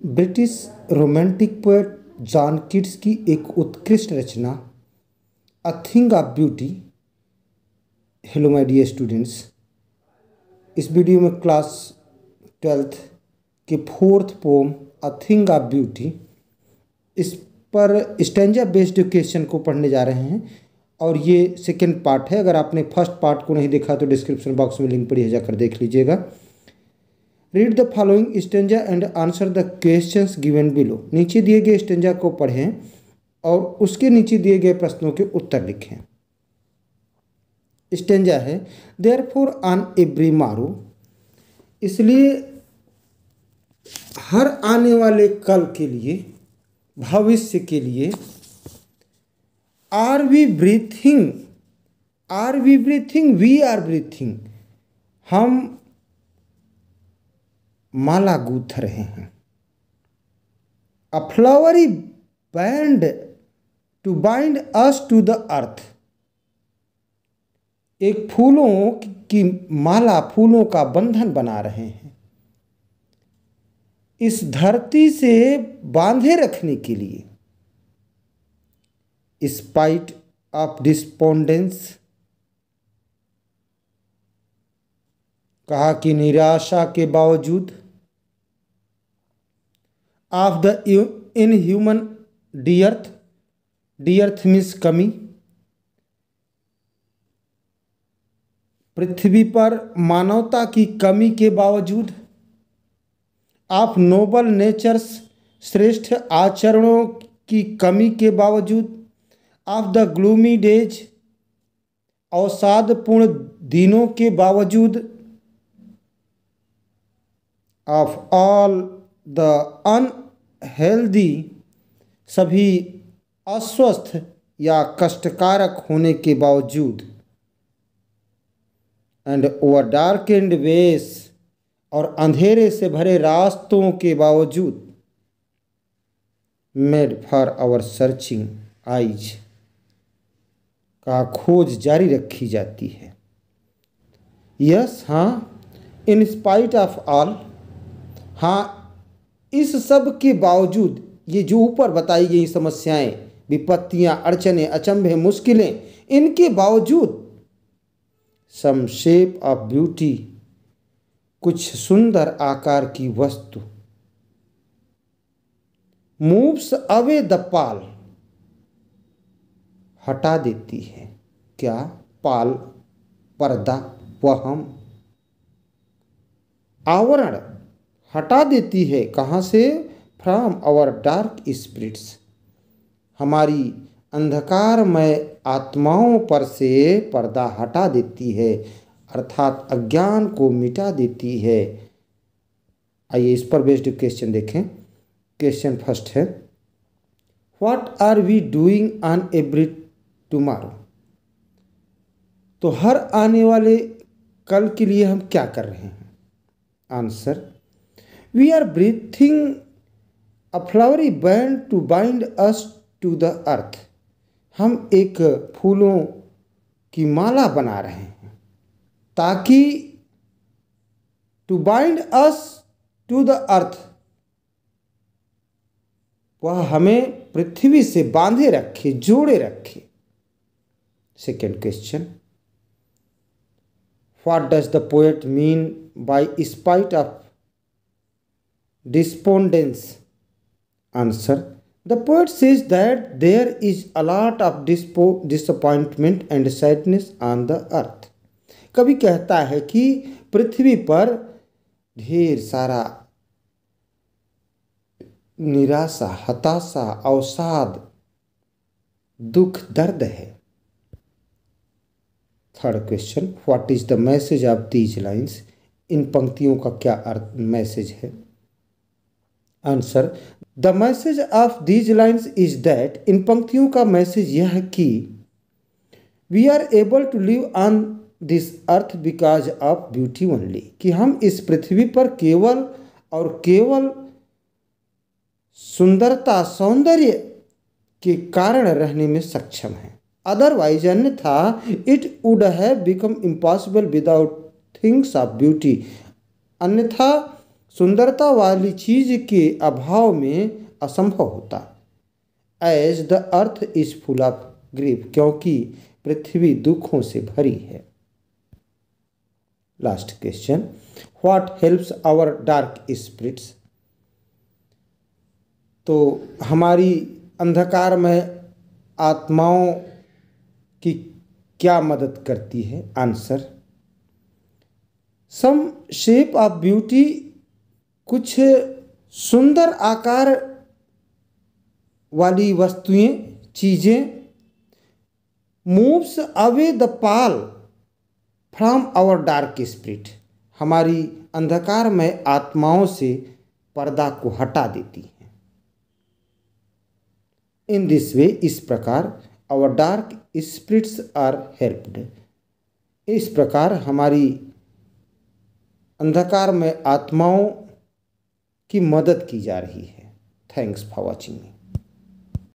British romantic poet John Keats की एक उत्कृष्ट रचना a thing of beauty. Hello my dear students, इस वीडियो में क्लास 12th के fourth poem a thing of beauty, इस पर स्टैंजा बेस्ड क्वेश्चन को पढ़ने जा रहे हैं और ये सेकेंड पार्ट है। अगर आपने फर्स्ट पार्ट को नहीं देखा तो डिस्क्रिप्शन बॉक्स में लिंक पर जाकर देख लीजिएगा। Read the following stanza and answer the questions given below. नीचे दिए गए स्टेंजा को पढ़ें और उसके नीचे दिए गए प्रश्नों के उत्तर लिखें। स्टेंजा है देयरफॉर ऑन एवरी मारो, इसलिए हर आने वाले कल के लिए, भविष्य के लिए। Are we breathing, we are breathing, हम माला गूंथ रहे हैं। A flowery band to bind us to the earth, एक फूलों की माला, फूलों का बंधन बना रहे हैं इस धरती से बांधे रखने के लिए। स्पाइट ऑफ डिस्पोंडेंस, कहा कि निराशा के बावजूद। ऑफ द इनह्यूमन डियर्थ, डियर्थ मीन्स कमी, पृथ्वी पर मानवता की कमी के बावजूद। ऑफ नोबल नेचर्स, श्रेष्ठ आचरणों की कमी के बावजूद। ऑफ द ग्लूमी डेज, अवसादपूर्ण दिनों के बावजूद। ऑफ ऑल द अनहेल्दी, सभी अस्वस्थ या कष्टकारक होने के बावजूद। एंड ओवर डार्क एंड वेस, और अंधेरे से भरे रास्तों के बावजूद। Made for our searching eyes, का खोज जारी रखी जाती है। यस, हाँ, इन स्पाइट ऑफ ऑल, हाँ, इस सब के बावजूद, ये जो ऊपर बताई गई समस्याएं, विपत्तियां, अड़चनें, अचंभे, मुश्किलें, इनके बावजूद। सम शेप ऑफ ब्यूटी, कुछ सुंदर आकार की वस्तु। मूव्स अवे द पाल, हटा देती है। क्या? पाल, पर्दा, वहम, आवरण हटा देती है। कहाँ से? फ्रॉम आवर डार्क स्पिरिट्स, हमारी अंधकारमय आत्माओं पर से पर्दा हटा देती है, अर्थात अज्ञान को मिटा देती है। आइए इस पर बेस्ड क्वेश्चन देखें। क्वेश्चन फर्स्ट है, what are we doing on every tomorrow, तो हर आने वाले कल के लिए हम क्या कर रहे हैं? Answer, we are breathing a flowery band to bind us to the earth, हम एक फूलों की माला बना रहे हैं ताकि to bind us to the earth, वह हमें पृथ्वी से बांधे रखे, जोड़े रखे। Second question, what does the poet mean by spite of despondence? Answer, the poet says that there is a lot of disappointment and sadness on the earth. कवि कहता है कि पृथ्वी पर ढेर सारा निराशा, हताशा, अवसाद, दुख, दर्द है। Third question, what is the message of these lines? इन पंक्तियों का क्या अर्थ, मैसेज है? Answer, the message of these lines is that, इन पंक्तियों का मैसेज यह है कि we are able to live on this earth because of beauty only, कि हम इस पृथ्वी पर केवल और केवल सुंदरता, सौंदर्य के कारण रहने में सक्षम हैं। अदरवाइज, अन्यथा, it would have become impossible without things of beauty, अन्यथा सुंदरता वाली चीज के अभाव में असंभव होता है। As the earth is full of grief, क्योंकि पृथ्वी दुखों से भरी है। Last question, what helps our dark spirits? तो हमारी अंधकार में आत्माओं की क्या मदद करती है? Answer, some shape of beauty, कुछ सुंदर आकार वाली वस्तुएं, चीजें, moves away the pall from our dark spirit, हमारी अंधकार में आत्माओं से पर्दा को हटा देती हैं। इन दिस वे, इस प्रकार, our dark spirits are helped, इस प्रकार हमारी अंधकार में आत्माओं की मदद की जा रही है। Thanks for watching.